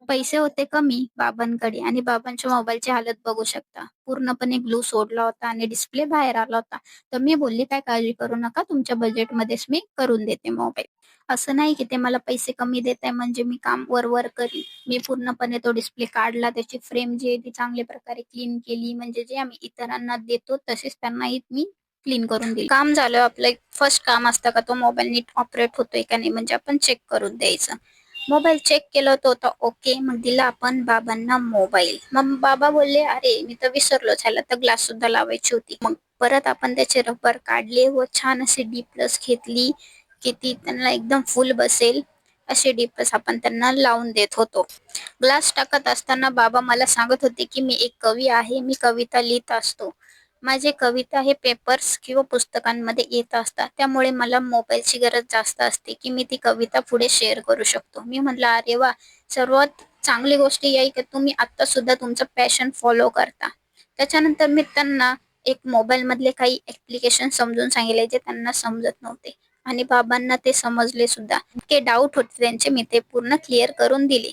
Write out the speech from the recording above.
पैसे होते कमी बाबांकडे आणि बाबांच्या मोबाईलची हालत बघू शकता. पूर्णपणे ग्लू सोडला होता आणि डिस्प्ले बाहेर आला होता. तर मी बोलली, "काय काळजी करू नका, तुमच्या बजेटमध्येच मी करून देते मोबाईल." असं नाही की ते मला पैसे कमी देत आहे म्हणजे मी काम वर-वर करीन. मी पूर्णपणे तो डिस्प्ले काढला, त्याची फ्रेम जी आहे ती चांगल्या प्रकारे क्लीन केली. म्हणजे जे आम्ही इतरांना देतो तसेच त्यांनाही मी क्लीन करून दिली. काम झालं आपलं एक फर्स्ट काम असतं का तो मोबाईल नीट ऑपरेट होतोय का नाही म्हणजे आपण चेक करून द्यायचं. मोबाईल चेक केलं तो होता ओके. मग दिला आपण बाबांना मोबाईल. मग बाबा बोलले, "अरे, मी तर विसरलोच, ह्याला तर ग्लास सुद्धा लावायची होती." मग परत आपण त्याचे रबर काढले व छान अशी डी प्लस घेतली, की ती त्यांना एकदम फुल बसेल असे डी प्लस आपण त्यांना लावून देत होतो. ग्लास टाकत असताना बाबा मला सांगत होते, की "मी एक कवी आहे, मी कविता लिहीत असतो. माझे कविता हे पेपर्स किंवा पुस्तकांमध्ये येत असतात. त्यामुळे मला मोबाईलची गरज जास्त असते, की मी ती कविता पुढे शेअर करू शकतो." मी म्हटलं, "अरे वाह! सर्वात चांगली गोष्ट ही आहे की तुम्ही आत्तासुद्धा तुमचं पॅशन फॉलो करता." त्याच्यानंतर मी त्यांना एक मोबाईलमधले काही ॲप्लिकेशन समजून सांगितले, जे त्यांना समजत नव्हते आणि बाबांना ते समजले सुद्धा. इतके डाऊट होते त्यांचे, मी ते पूर्ण क्लिअर करून दिले.